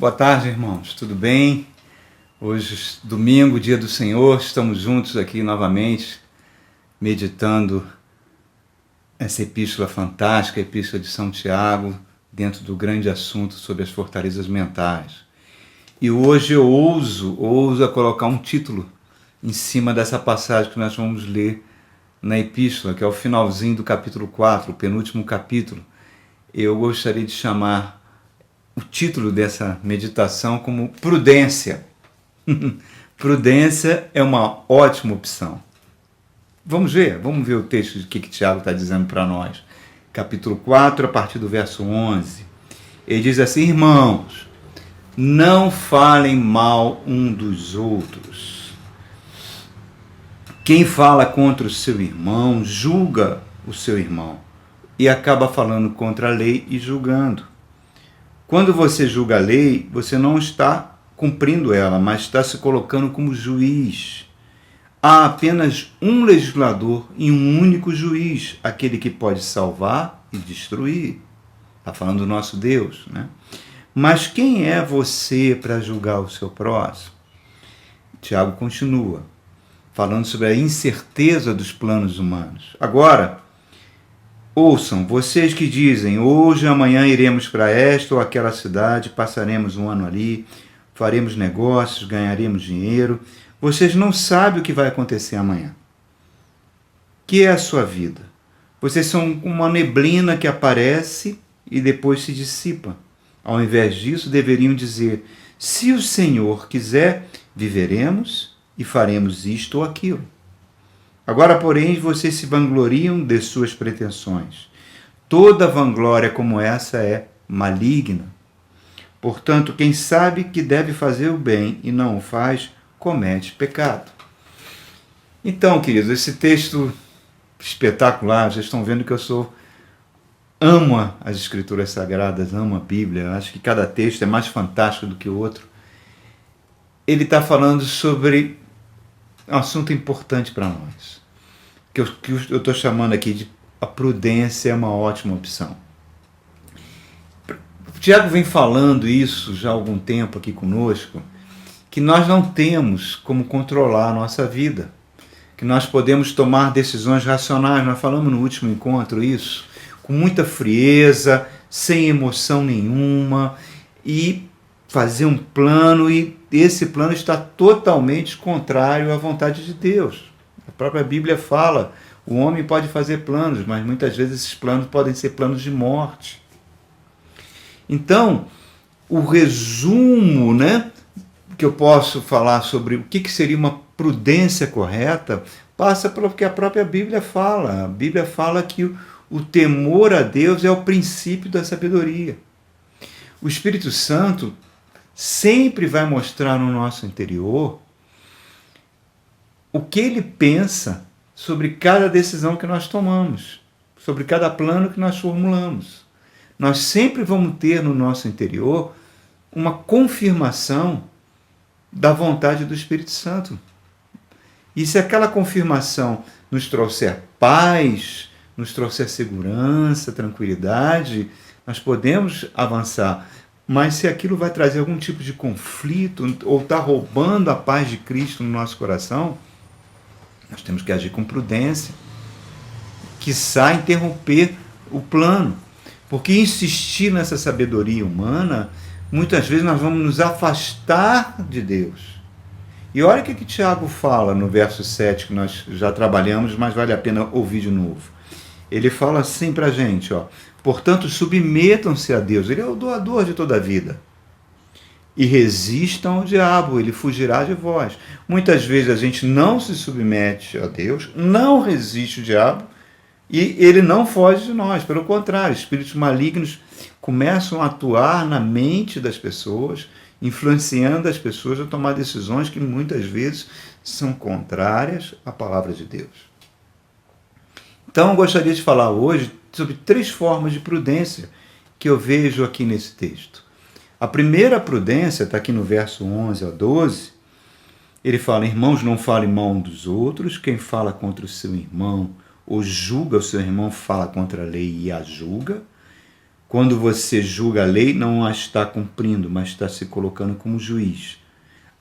Boa tarde, irmãos. Tudo bem? Hoje, domingo, dia do Senhor, estamos juntos aqui novamente, meditando essa epístola fantástica, a epístola de São Tiago, dentro do grande assunto sobre as fortalezas mentais. E hoje eu ouso colocar um título em cima dessa passagem que nós vamos ler na epístola, que é o finalzinho do capítulo 4, o penúltimo capítulo. Eu gostaria de chamar o título dessa meditação como prudência. Prudência é uma ótima opção. Vamos ver o texto de que Tiago está dizendo para nós. Capítulo 4, a partir do verso 11. Ele diz assim: irmãos, não falem mal um dos outros. Quem fala contra o seu irmão, julga o seu irmão e acaba falando contra a lei e julgando. Quando você julga a lei, você não está cumprindo ela, mas está se colocando como juiz. Há apenas um legislador e um único juiz, aquele que pode salvar e destruir. Está falando do nosso Deus, né? Mas quem é você para julgar o seu próximo? Tiago continua, falando sobre a incerteza dos planos humanos. Agora, ouçam, vocês que dizem, hoje ou amanhã iremos para esta ou aquela cidade, passaremos um ano ali, faremos negócios, ganharemos dinheiro. Vocês não sabem o que vai acontecer amanhã. Que é a sua vida? Vocês são uma neblina que aparece e depois se dissipa. Ao invés disso, deveriam dizer, se o Senhor quiser, viveremos e faremos isto ou aquilo. Agora, porém, vocês se vangloriam de suas pretensões. Toda vanglória como essa é maligna. Portanto, quem sabe que deve fazer o bem e não o faz, comete pecado. Então, queridos, esse texto espetacular, vocês estão vendo que eu amo as Escrituras Sagradas, amo a Bíblia, acho que cada texto é mais fantástico do que o outro. Ele está falando sobre um assunto importante para nós, que eu estou chamando aqui de a prudência é uma ótima opção. O Tiago vem falando isso já há algum tempo aqui conosco, que nós não temos como controlar a nossa vida, que nós podemos tomar decisões racionais. Nós falamos no último encontro isso, com muita frieza, sem emoção nenhuma, e fazer um plano, e esse plano está totalmente contrário à vontade de Deus. A própria Bíblia fala, o homem pode fazer planos, mas muitas vezes esses planos podem ser planos de morte. Então, o resumo, que eu posso falar sobre o que seria uma prudência correta, passa pelo que a própria Bíblia fala. A Bíblia fala que o temor a Deus é o princípio da sabedoria. O Espírito Santo sempre vai mostrar no nosso interior o que ele pensa sobre cada decisão que nós tomamos, sobre cada plano que nós formulamos. Nós sempre vamos ter no nosso interior uma confirmação da vontade do Espírito Santo. E se aquela confirmação nos trouxer paz, nos trouxer segurança, tranquilidade, nós podemos avançar. Mas se aquilo vai trazer algum tipo de conflito ou está roubando a paz de Cristo no nosso coração, nós temos que agir com prudência, quiçá interromper o plano. Porque insistir nessa sabedoria humana, muitas vezes nós vamos nos afastar de Deus. E olha o que Tiago fala no verso 7, que nós já trabalhamos, mas vale a pena ouvir de novo. Ele fala assim para a gente, portanto, submetam-se a Deus, ele é o doador de toda a vida. E resistam ao diabo, ele fugirá de vós. Muitas vezes a gente não se submete a Deus, não resiste o diabo, e ele não foge de nós. Pelo contrário, espíritos malignos começam a atuar na mente das pessoas, influenciando as pessoas a tomar decisões que muitas vezes são contrárias à palavra de Deus. Então, eu gostaria de falar hoje sobre 3 formas de prudência que eu vejo aqui nesse texto. A primeira prudência está aqui no verso 11 ao 12. Ele fala, irmãos, não falem mal um dos outros. Quem fala contra o seu irmão ou julga o seu irmão fala contra a lei e a julga. Quando você julga a lei, não a está cumprindo, mas está se colocando como juiz.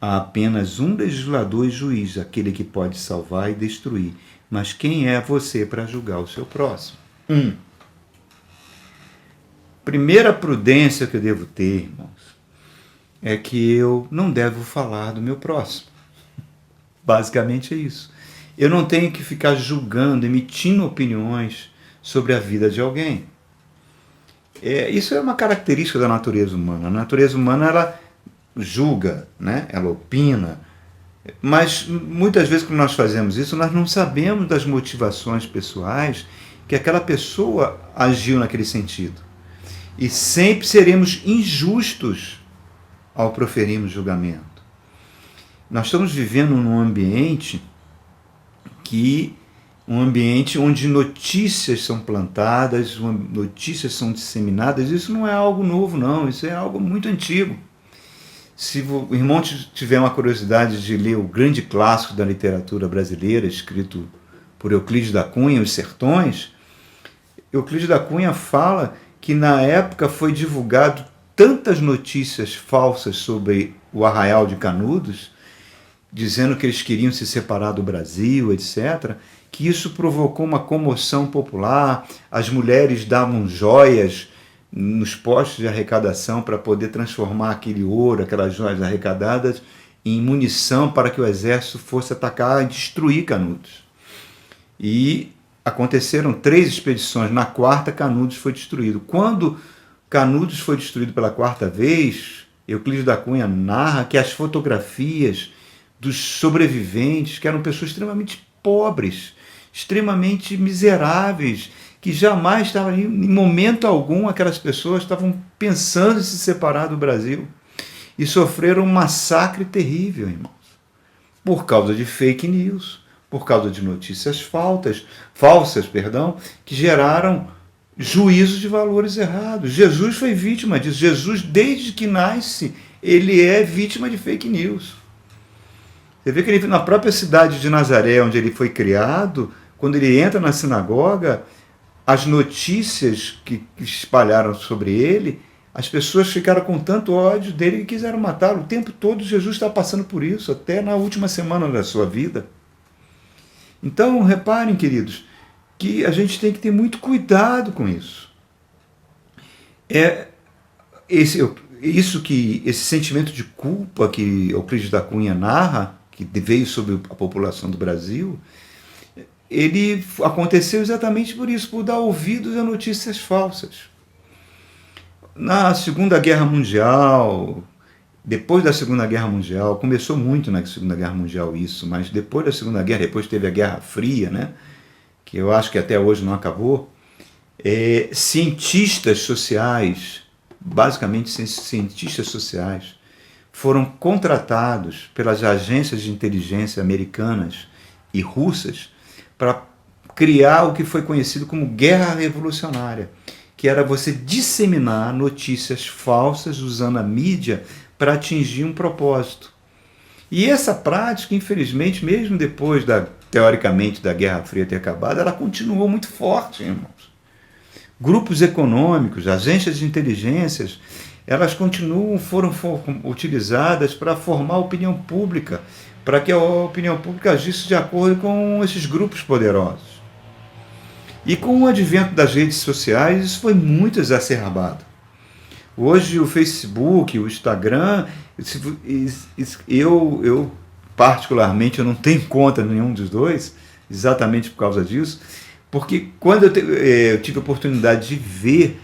Há apenas um legislador e juiz, aquele que pode salvar e destruir. Mas quem é você para julgar o seu próximo? Primeira prudência que eu devo ter, irmãos, é que eu não devo falar do meu próximo. Basicamente é isso. Eu não tenho que ficar julgando, emitindo opiniões sobre a vida de alguém. Isso é uma característica da natureza humana. A natureza humana, ela julga, né? Ela opina, mas muitas vezes quando nós fazemos isso, nós não sabemos das motivações pessoais que aquela pessoa agiu naquele sentido. E sempre seremos injustos ao proferirmos julgamento. Nós estamos vivendo num ambiente onde notícias são plantadas, notícias são disseminadas. Isso não é algo novo, não. Isso é algo muito antigo. Se o irmão tiver uma curiosidade de ler o grande clássico da literatura brasileira, escrito por Euclides da Cunha, Os Sertões, Euclides da Cunha fala que na época foi divulgado tantas notícias falsas sobre o Arraial de Canudos, dizendo que eles queriam se separar do Brasil, etc., que isso provocou uma comoção popular. As mulheres davam joias nos postos de arrecadação para poder transformar aquele ouro, aquelas joias arrecadadas, em munição para que o exército fosse atacar e destruir Canudos. E aconteceram 3 expedições. Na 4ª, Canudos foi destruído. Quando Canudos foi destruído pela 4ª vez, Euclides da Cunha narra que as fotografias dos sobreviventes, que eram pessoas extremamente pobres, extremamente miseráveis, que jamais estavam, em momento algum, aquelas pessoas estavam pensando em se separar do Brasil e sofreram um massacre terrível, irmãos, por causa de fake news, por causa de notícias falsas, que geraram juízos de valores errados. Jesus foi vítima disso. Jesus, desde que nasce, ele é vítima de fake news. Você vê que ele, na própria cidade de Nazaré, onde ele foi criado, quando ele entra na sinagoga, as notícias que espalharam sobre ele, as pessoas ficaram com tanto ódio dele que quiseram matá-lo. O tempo todo Jesus está passando por isso, até na última semana da sua vida. Então, reparem, queridos, que a gente tem que ter muito cuidado com isso. Esse sentimento de culpa que Euclides da Cunha narra, que veio sobre a população do Brasil, ele aconteceu exatamente por isso, por dar ouvidos a notícias falsas. Na Segunda Guerra Mundial, depois da Segunda Guerra Mundial, começou muito na Segunda Guerra Mundial isso, mas depois da Segunda Guerra, depois teve a Guerra Fria, né, que eu acho que até hoje não acabou, cientistas sociais, basicamente cientistas sociais, foram contratados pelas agências de inteligência americanas e russas para criar o que foi conhecido como guerra revolucionária, que era você disseminar notícias falsas usando a mídia para atingir um propósito. E essa prática, infelizmente, mesmo depois teoricamente, da Guerra Fria ter acabado, ela continuou muito forte, irmãos. Grupos econômicos, agências de inteligências, elas foram utilizadas para formar a opinião pública, para que a opinião pública agisse de acordo com esses grupos poderosos. E com o advento das redes sociais, isso foi muito exacerbado. Hoje o Facebook, o Instagram, eu particularmente, eu não tenho conta nenhum dos dois, exatamente por causa disso, porque quando eu tive a oportunidade de ver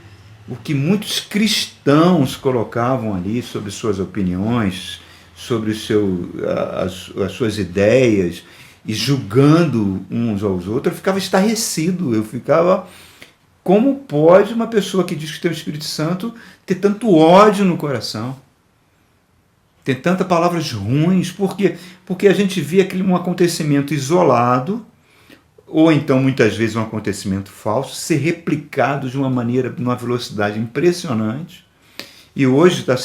o que muitos cristãos colocavam ali sobre suas opiniões, sobre as suas ideias, e julgando uns aos outros, eu ficava estarrecido, como pode uma pessoa que diz que tem o Espírito Santo ter tanto ódio no coração? Ter tantas palavras ruins? Por quê? Porque a gente vê um acontecimento isolado, ou então muitas vezes um acontecimento falso, ser replicado de uma maneira, de uma velocidade impressionante. E hoje está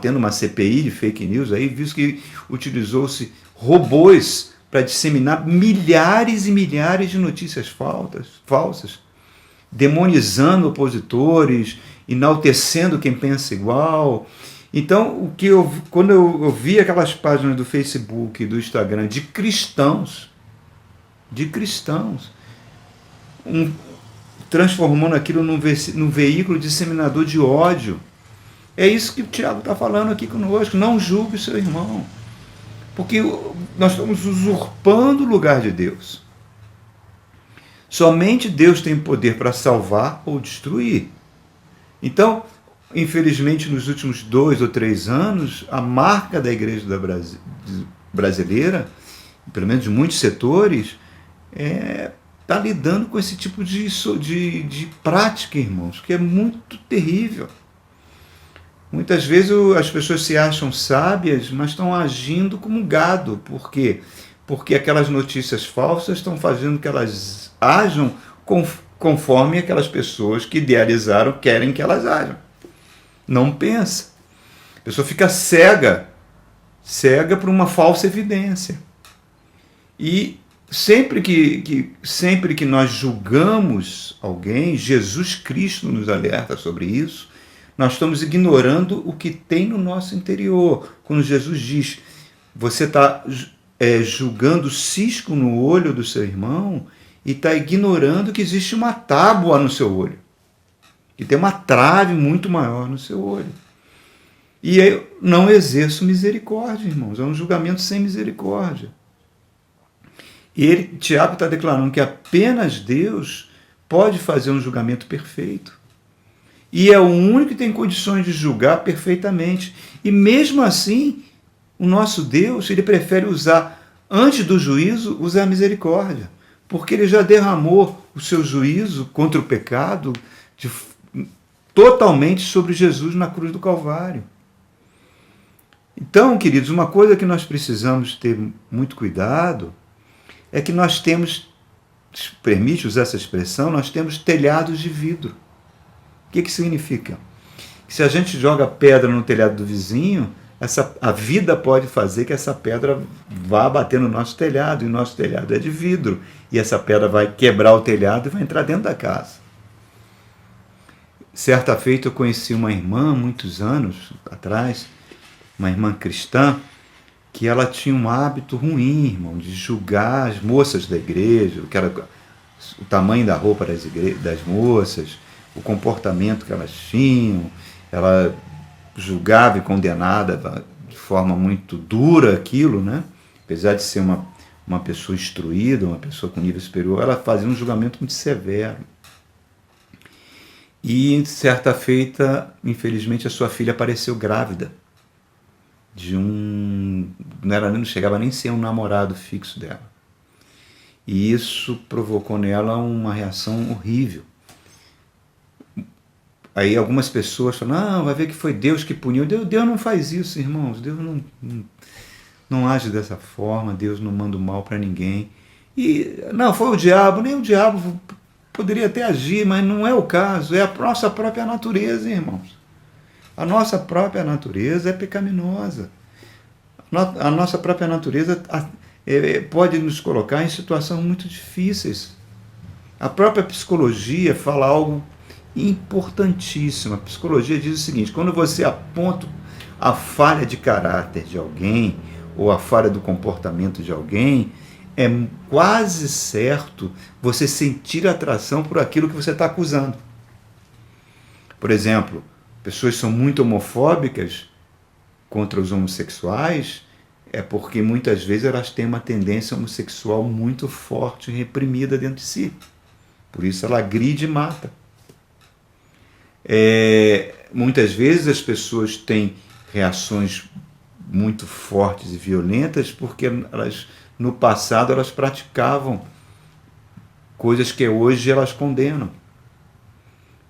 tendo uma CPI de fake news aí, visto que utilizou-se robôs para disseminar milhares e milhares de notícias falsas. demonizando opositores, enaltecendo quem pensa igual. Então, quando eu vi aquelas páginas do Facebook, do Instagram, de cristãos, transformando aquilo num veículo disseminador de ódio. É isso que o Tiago está falando aqui conosco. Não julgue o seu irmão. Porque nós estamos usurpando o lugar de Deus. Somente Deus tem poder para salvar ou destruir. Então, infelizmente, nos últimos 2 ou 3 anos, a marca da igreja brasileira, pelo menos de muitos setores, está lidando com esse tipo de prática, irmãos, que é muito terrível. Muitas vezes as pessoas se acham sábias, mas estão agindo como gado. Por quê? Porque aquelas notícias falsas estão fazendo que elas ajam conforme aquelas pessoas que idealizaram querem que elas ajam. Não pensa. A pessoa fica cega por uma falsa evidência. E sempre que nós julgamos alguém, Jesus Cristo nos alerta sobre isso, nós estamos ignorando o que tem no nosso interior. Quando Jesus diz, você está julgando o cisco no olho do seu irmão e está ignorando que existe uma tábua no seu olho. Que tem uma trave muito maior no seu olho. E eu não exerço misericórdia, irmãos. É um julgamento sem misericórdia. E Tiago está declarando que apenas Deus pode fazer um julgamento perfeito. E é o único que tem condições de julgar perfeitamente. E mesmo assim, o nosso Deus, ele prefere usar, antes do juízo, usar a misericórdia. Porque ele já derramou o seu juízo contra o pecado totalmente sobre Jesus na cruz do Calvário. Então, queridos, uma coisa que nós precisamos ter muito cuidado é que nós temos, se permite usar essa expressão, nós temos telhados de vidro. O que significa? Que se a gente joga pedra no telhado do vizinho, a vida pode fazer que essa pedra vá bater no nosso telhado, e o nosso telhado é de vidro, e essa pedra vai quebrar o telhado e vai entrar dentro da casa. Certa feita eu conheci uma irmã, muitos anos atrás, uma irmã cristã, que ela tinha um hábito ruim, irmão, de julgar as moças da igreja, que era o tamanho da roupa das moças, o comportamento que elas tinham. Ela julgava e condenava de forma muito dura aquilo, né? Apesar de ser uma pessoa instruída, uma pessoa com nível superior, ela fazia um julgamento muito severo. E, certa feita, infelizmente, a sua filha apareceu grávida não chegava nem a ser um namorado fixo dela. E isso provocou nela uma reação horrível. Aí algumas pessoas falam, não, vai ver que foi Deus que puniu. Deus não faz isso, irmãos. Deus não age dessa forma, Deus não manda o mal para ninguém. E não, foi o diabo, nem o diabo poderia até agir, mas não é o caso, é a nossa própria natureza, irmãos. A nossa própria natureza é pecaminosa. A nossa própria natureza pode nos colocar em situações muito difíceis. A própria psicologia fala algo importantíssimo. A psicologia diz o seguinte: quando você aponta a falha de caráter de alguém ou a falha do comportamento de alguém, é quase certo você sentir atração por aquilo que você está acusando. Por exemplo, pessoas são muito homofóbicas contra os homossexuais, é porque muitas vezes elas têm uma tendência homossexual muito forte e reprimida dentro de si. Por isso ela agride e mata. Muitas vezes as pessoas têm reações muito fortes e violentas porque no passado elas praticavam coisas que hoje elas condenam.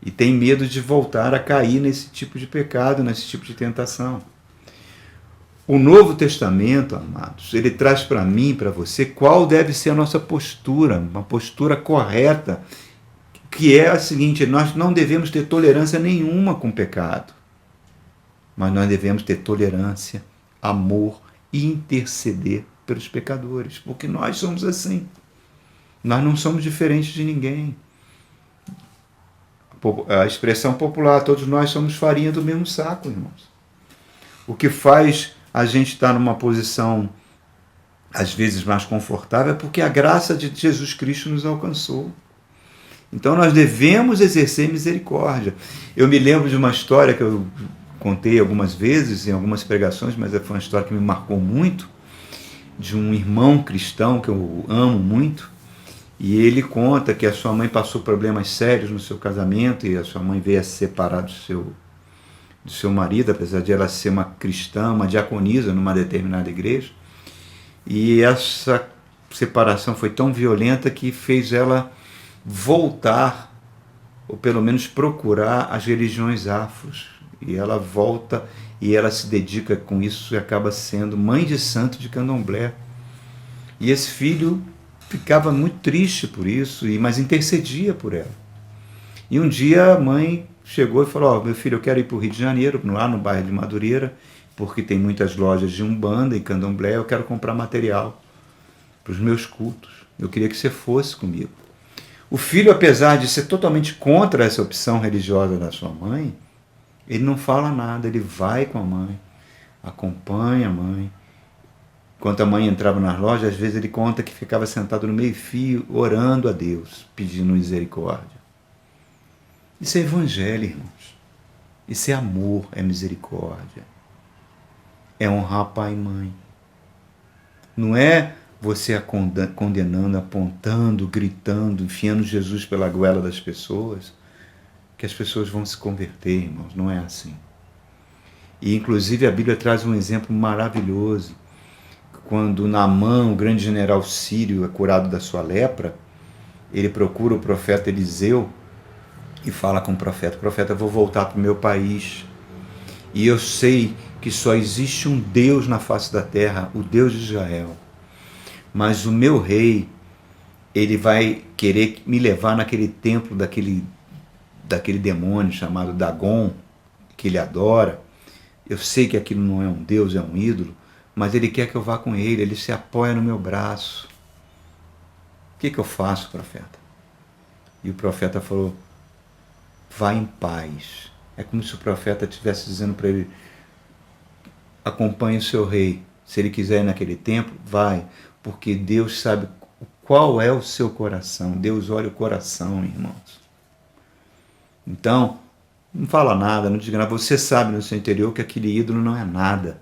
E têm medo de voltar a cair nesse tipo de pecado, nesse tipo de tentação. O Novo Testamento, amados, ele traz para mim, para você, qual deve ser a nossa postura, uma postura correta, que é a seguinte: nós não devemos ter tolerância nenhuma com o pecado, mas nós devemos ter tolerância, amor e interceder pelos pecadores, porque nós somos assim. Nós não somos diferentes de ninguém. a expressão popular, todos nós somos farinha do mesmo saco, irmãos. O que faz a gente estar numa posição, às vezes, mais confortável é porque a graça de Jesus Cristo nos alcançou. Então nós devemos exercer misericórdia. Eu me lembro de uma história que eu contei algumas vezes, em algumas pregações, mas foi uma história que me marcou muito, de um irmão cristão que eu amo muito, e ele conta que a sua mãe passou problemas sérios no seu casamento, e a sua mãe veio a se separar do seu marido, apesar de ela ser uma cristã, uma diaconisa numa determinada igreja, e essa separação foi tão violenta que fez ela voltar, ou pelo menos procurar as religiões afros, e ela volta e ela se dedica com isso e acaba sendo mãe de santo de Candomblé. E esse filho ficava muito triste por isso, mas intercedia por ela. E um dia a mãe chegou e falou: meu filho, eu quero ir para o Rio de Janeiro, lá no bairro de Madureira, porque tem muitas lojas de Umbanda e Candomblé, eu quero comprar material para os meus cultos. Eu queria que você fosse comigo. O filho, apesar de ser totalmente contra essa opção religiosa da sua mãe, ele não fala nada, ele vai com a mãe, acompanha a mãe. Enquanto a mãe entrava nas lojas, às vezes ele conta que ficava sentado no meio-fio, orando a Deus, pedindo misericórdia. Isso é evangelho, irmãos. Isso é amor, é misericórdia. É honrar pai e mãe. Não é você condenando, apontando, gritando, enfiando Jesus pela goela das pessoas, que as pessoas vão se converter, irmãos. Não é assim. E, inclusive, a Bíblia traz um exemplo maravilhoso. Quando Naamã, o grande general sírio, é curado da sua lepra, ele procura o profeta Eliseu e fala com o profeta: profeta, eu vou voltar para o meu país, e eu sei que só existe um Deus na face da terra, o Deus de Israel. Mas o meu rei, ele vai querer me levar naquele templo daquele demônio chamado Dagon, que ele adora. Eu sei que aquilo não é um Deus, é um ídolo, mas ele quer que eu vá com ele, ele se apoia no meu braço. O que eu faço, profeta? E o profeta falou: vá em paz. É como se o profeta estivesse dizendo para ele: acompanhe o seu rei. Se ele quiser ir naquele templo, vai, porque Deus sabe qual é o seu coração. Deus olha o coração, irmãos. Então, não fala nada, não diga nada. Você sabe no seu interior que aquele ídolo não é nada,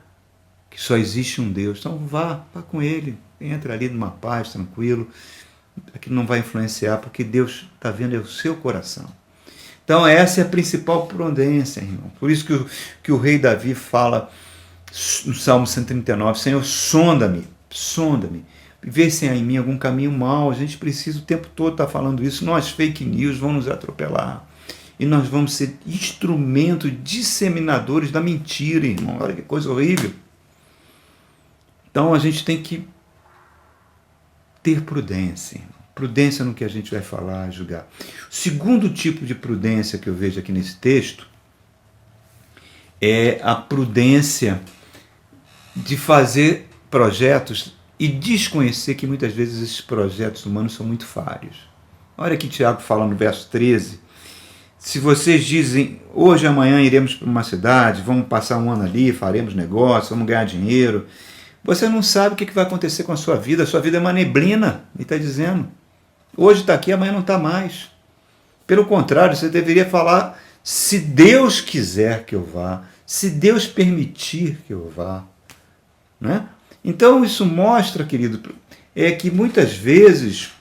que só existe um Deus. Então vá com ele, entra ali numa paz, tranquilo. Aquilo não vai influenciar, porque Deus está vendo é o seu coração. Então essa é a principal prudência, irmão. Por isso que o rei Davi fala no Salmo 139, Senhor, sonda-me, vê se há em mim algum caminho mau. A gente precisa o tempo todo estar falando isso, senão as fake news vão nos atropelar. E nós vamos ser instrumentos disseminadores da mentira, irmão. Olha que coisa horrível. Então a gente tem que ter prudência, irmão. Prudência no que a gente vai falar, julgar. O segundo tipo de prudência que eu vejo aqui nesse texto é a prudência de fazer projetos e desconhecer que muitas vezes esses projetos humanos são muito falhos. Olha que Tiago fala no verso 13. Se vocês dizem, hoje e amanhã iremos para uma cidade, vamos passar um ano ali, faremos negócio, vamos ganhar dinheiro, você não sabe o que vai acontecer com a sua vida é uma neblina, ele está dizendo. Hoje está aqui, amanhã não está mais. Pelo contrário, você deveria falar: se Deus quiser que eu vá, se Deus permitir que eu vá. Né? Então isso mostra, querido, que muitas vezes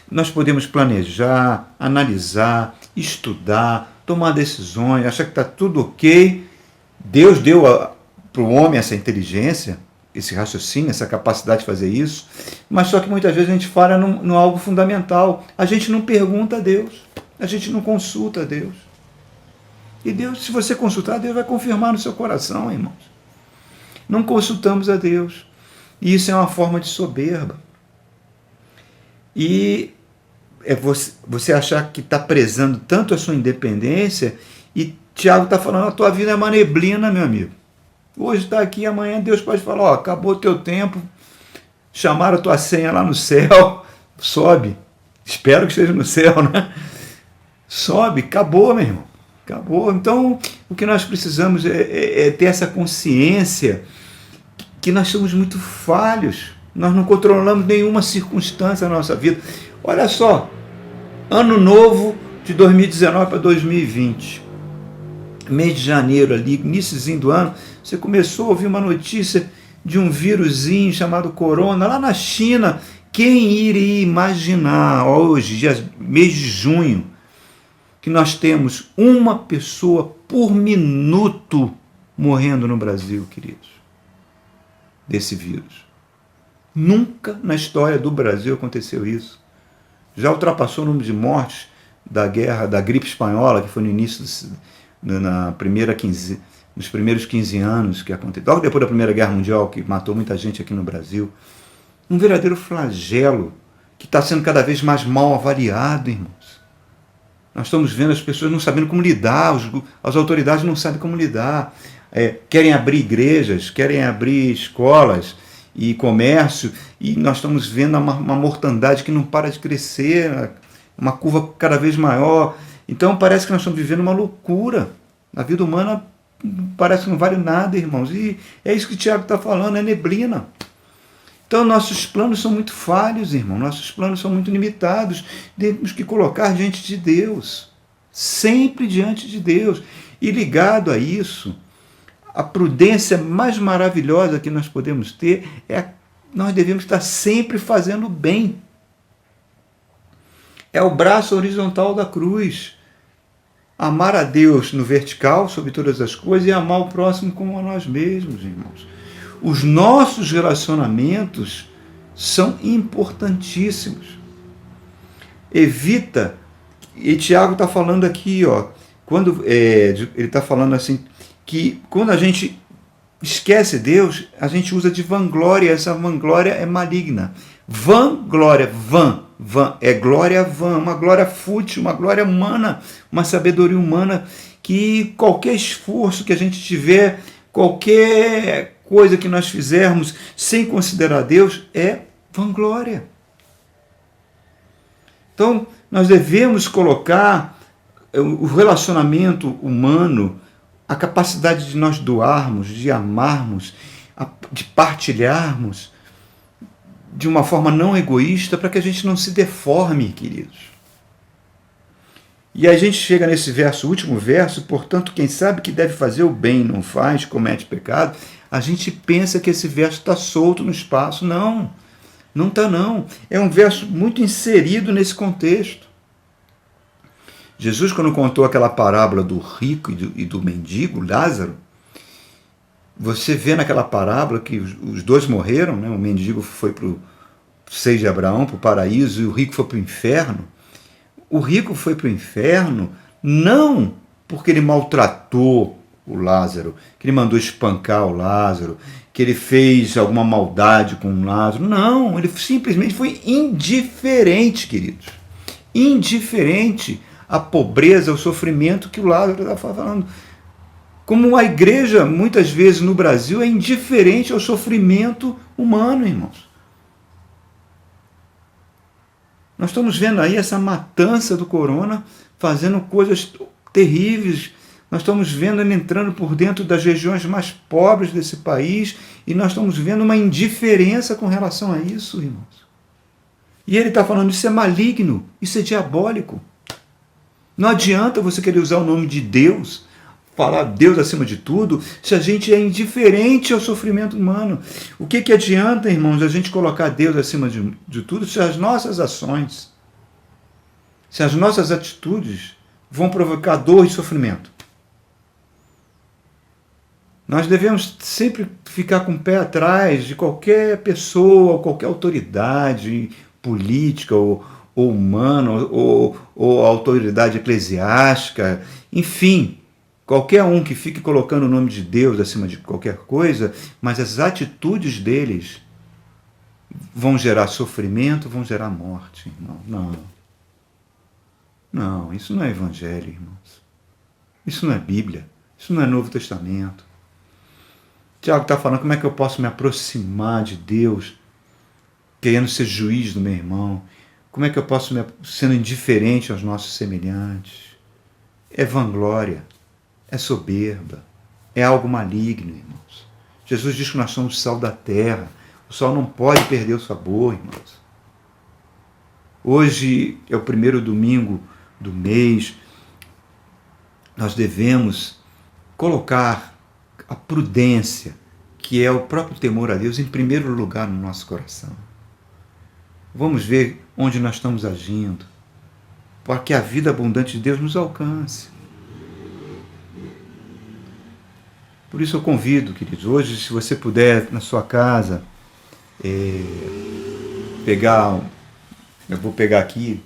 nós podemos planejar, analisar, estudar, tomar decisões, achar que está tudo ok. Deus deu para o homem essa inteligência, esse raciocínio, essa capacidade de fazer isso, mas só que muitas vezes a gente falha no algo fundamental. A gente não pergunta a Deus, a gente não consulta a Deus. E Deus, se você consultar, Deus vai confirmar no seu coração, irmãos. Não consultamos a Deus. E isso é uma forma de soberba. E é você achar que está prezando tanto a sua independência, e Tiago está falando: a tua vida é uma neblina, meu amigo. Hoje está aqui, amanhã Deus pode falar: ó, acabou o teu tempo, chamaram a tua senha lá no céu, sobe. Espero que esteja no céu, né? sobe, acabou, meu irmão. Acabou. Então, o que nós precisamos é ter essa consciência que nós somos muito falhos. Nós não controlamos nenhuma circunstância na nossa vida. Olha só, ano novo de 2019 para 2020. Mês de janeiro ali, iníciozinho do ano, você começou a ouvir uma notícia de um vírusinho chamado corona, lá na China. Quem iria imaginar, hoje, mês de junho, que nós temos uma pessoa por minuto morrendo no Brasil, queridos, desse vírus. Nunca na história do Brasil aconteceu isso. Já ultrapassou o número de mortes da gripe espanhola, que foi no início, nos primeiros 15 anos que aconteceu, logo depois da Primeira Guerra Mundial, que matou muita gente aqui no Brasil. Um verdadeiro flagelo que está sendo cada vez mais mal avaliado, irmãos. Nós estamos vendo as pessoas não sabendo como lidar, as autoridades não sabem como lidar. Querem abrir igrejas, querem abrir escolas e comércio, e nós estamos vendo uma mortandade que não para de crescer, uma curva cada vez maior. Então parece que nós estamos vivendo uma loucura. A vida humana parece que não vale nada, irmãos. E é isso que o Tiago está falando, é neblina. Então, nossos planos são muito falhos, irmão. Nossos planos são muito limitados. Temos que colocar diante de Deus. Sempre diante de Deus. E ligado a isso, a prudência mais maravilhosa que nós podemos ter nós devemos estar sempre fazendo bem. É o braço horizontal da cruz. Amar a Deus no vertical, sobre todas as coisas, e amar o próximo como a nós mesmos, irmãos. Os nossos relacionamentos são importantíssimos. Evita, e Tiago está falando aqui, ele está falando assim, que quando a gente esquece Deus, a gente usa de vanglória, essa vanglória é maligna. Vanglória, é glória vã, uma glória fútil, uma glória humana, uma sabedoria humana, que qualquer esforço que a gente tiver, qualquer coisa que nós fizermos sem considerar Deus é vanglória. Então, nós devemos colocar o relacionamento humano, a capacidade de nós doarmos, de amarmos, de partilharmos de uma forma não egoísta, para que a gente não se deforme, queridos. E a gente chega nesse último verso, portanto, quem sabe que deve fazer o bem e não faz, comete pecado. A gente pensa que esse verso está solto no espaço. Não, não está não. É um verso muito inserido nesse contexto. Jesus, quando contou aquela parábola do rico e do mendigo, Lázaro, você vê naquela parábola que os dois morreram, né? O mendigo foi para o seio de Abraão, para o paraíso, e o rico foi para o inferno. O rico foi para o inferno não porque ele maltratou o Lázaro, que ele mandou espancar o Lázaro, que ele fez alguma maldade com o Lázaro. Não, ele simplesmente foi indiferente, queridos. Indiferente à pobreza, ao sofrimento que o Lázaro estava falando. Como a igreja, muitas vezes no Brasil, é indiferente ao sofrimento humano, irmãos. Nós estamos vendo aí essa matança do corona fazendo coisas terríveis. Nós estamos vendo ele entrando por dentro das regiões mais pobres desse país e nós estamos vendo uma indiferença com relação a isso, irmãos. E ele está falando, isso é maligno, isso é diabólico. Não adianta você querer usar o nome de Deus, falar Deus acima de tudo, se a gente é indiferente ao sofrimento humano. O que adianta, irmãos, a gente colocar Deus acima de tudo se as nossas ações, se as nossas atitudes vão provocar dor e sofrimento? Nós devemos sempre ficar com o pé atrás de qualquer pessoa, qualquer autoridade política ou humana, ou autoridade eclesiástica, enfim, qualquer um que fique colocando o nome de Deus acima de qualquer coisa, mas as atitudes deles vão gerar sofrimento, vão gerar morte, irmão. Não, isso não é evangelho, irmãos. Isso não é Bíblia, isso não é Novo Testamento. Tiago está falando, como é que eu posso me aproximar de Deus, querendo ser juiz do meu irmão? Como é que eu posso sendo indiferente aos nossos semelhantes? É vanglória, é soberba, é algo maligno, irmãos. Jesus diz que nós somos o sal da terra. O sal não pode perder o sabor, irmãos. Hoje é o primeiro domingo do mês. Nós devemos colocar a prudência, que é o próprio temor a Deus, em primeiro lugar no nosso coração. Vamos ver onde nós estamos agindo, para que a vida abundante de Deus nos alcance. Por isso eu convido, queridos, hoje, se você puder, na sua casa, eu vou pegar aqui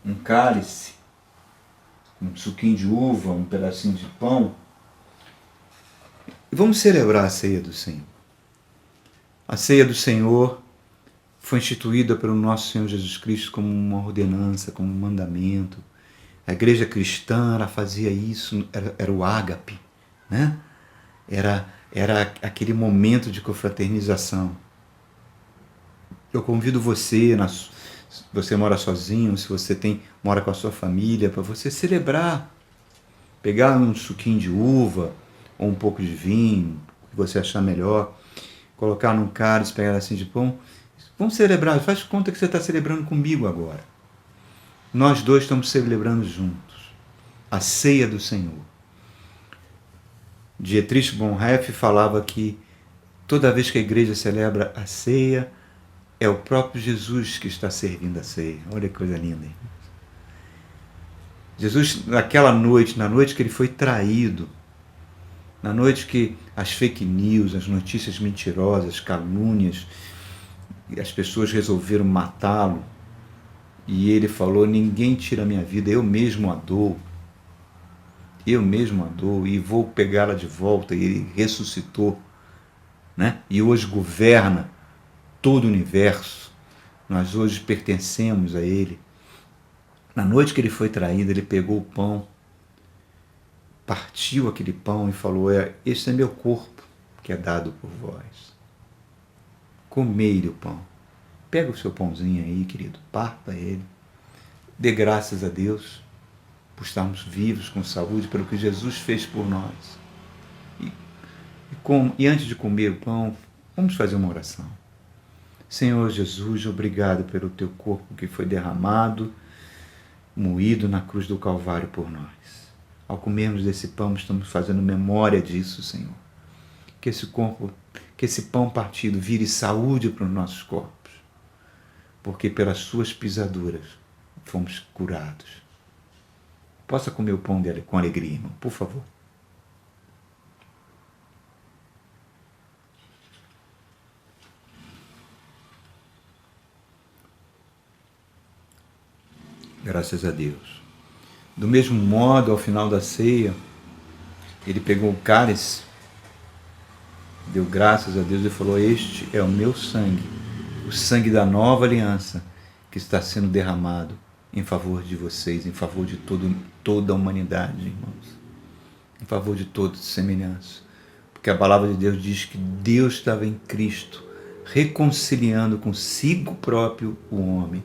um cálice, um suquinho de uva, um pedacinho de pão, e vamos celebrar a ceia do Senhor. A ceia do Senhor foi instituída pelo nosso Senhor Jesus Cristo como uma ordenança, como um mandamento. A igreja cristã, ela fazia isso, era o ágape, né? Era aquele momento de confraternização. Eu convido você, se você mora sozinho, se você mora com a sua família, para você celebrar. Pegar um suquinho de uva, ou um pouco de vinho, o que você achar melhor, colocar num cálice, pegar assim de pão. Vamos celebrar, faz conta que você está celebrando comigo agora. Nós dois estamos celebrando juntos a ceia do Senhor. Dietrich Bonhoeffer falava que toda vez que a igreja celebra a ceia, é o próprio Jesus que está servindo a ceia. Olha que coisa linda, hein? Jesus, naquela noite, na noite que ele foi traído, na noite que as fake news, as notícias mentirosas, calúnias, as pessoas resolveram matá-lo, e ele falou: ninguém tira a minha vida, eu mesmo a dou. Eu mesmo a dou e vou pegá-la de volta. E ele ressuscitou, né? E hoje governa todo o universo. Nós hoje pertencemos a ele. Na noite que ele foi traído, ele pegou o pão, partiu aquele pão e falou: este é meu corpo que é dado por vós. Comei-lhe o pão. Pega o seu pãozinho aí, querido, parta ele. Dê graças a Deus por estarmos vivos, com saúde, pelo que Jesus fez por nós. E antes de comer o pão, vamos fazer uma oração. Senhor Jesus, obrigado pelo teu corpo que foi derramado, moído na cruz do Calvário por nós. Ao comermos desse pão, estamos fazendo memória disso, Senhor. Que esse pão partido vire saúde para os nossos corpos, porque pelas suas pisaduras fomos curados. Possa comer o pão dele com alegria, irmão, por favor. Graças a Deus. Do mesmo modo, ao final da ceia, ele pegou o cálice, deu graças a Deus e falou: este é o meu sangue, o sangue da nova aliança que está sendo derramado em favor de vocês, em favor de toda a humanidade, irmãos, em favor de todos os semelhantes. Porque a palavra de Deus diz que Deus estava em Cristo, reconciliando consigo próprio o homem,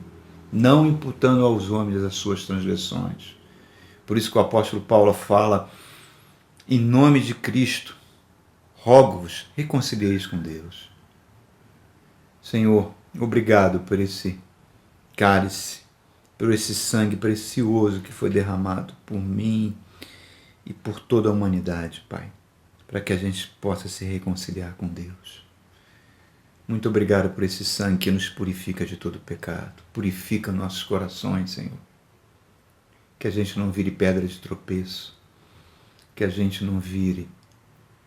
não imputando aos homens as suas transgressões. Por isso que o apóstolo Paulo fala: em nome de Cristo, rogo-vos, reconcilieis com Deus. Senhor, obrigado por esse cálice, por esse sangue precioso que foi derramado por mim e por toda a humanidade, Pai, para que a gente possa se reconciliar com Deus. Muito obrigado por esse sangue que nos purifica de todo pecado, purifica nossos corações, Senhor. Que a gente não vire pedra de tropeço, que a gente não vire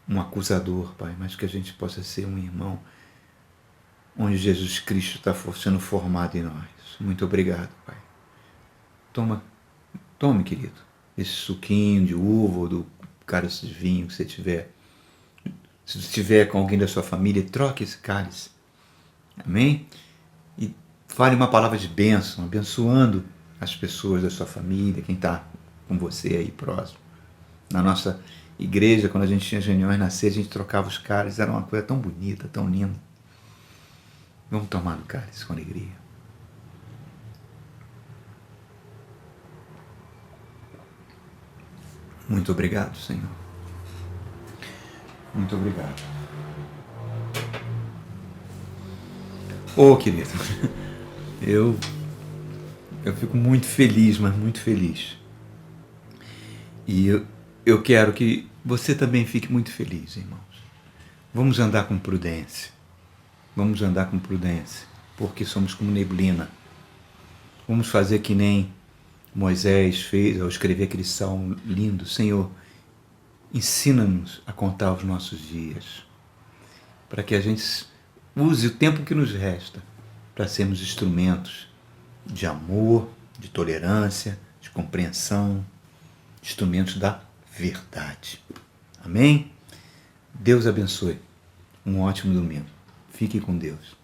um acusador, Pai, mas que a gente possa ser um irmão onde Jesus Cristo está sendo formado em nós. Muito obrigado, Pai. Tome, querido, esse suquinho de uva ou do cálice de vinho que você tiver. Se você estiver com alguém da sua família, troque esse cálice. Amém? E fale uma palavra de bênção, abençoando as pessoas da sua família, quem está com você aí próximo. Na nossa igreja, quando a gente tinha reuniões na ceia, a gente trocava os cálices, era uma coisa tão bonita, tão linda. Vamos tomar no cálice com alegria. Muito obrigado, Senhor. Muito obrigado. Querido, eu fico muito feliz, mas muito feliz. E eu quero que você também fique muito feliz, irmãos. Vamos andar com prudência. Vamos andar com prudência, porque somos como neblina. Vamos fazer que nem Moisés fez ao escrever aquele salmo lindo. Senhor, ensina-nos a contar os nossos dias, para que a gente use o tempo que nos resta para sermos instrumentos de amor, de tolerância, de compreensão, instrumentos da verdade. Amém? Deus abençoe. Um ótimo domingo. Fique com Deus.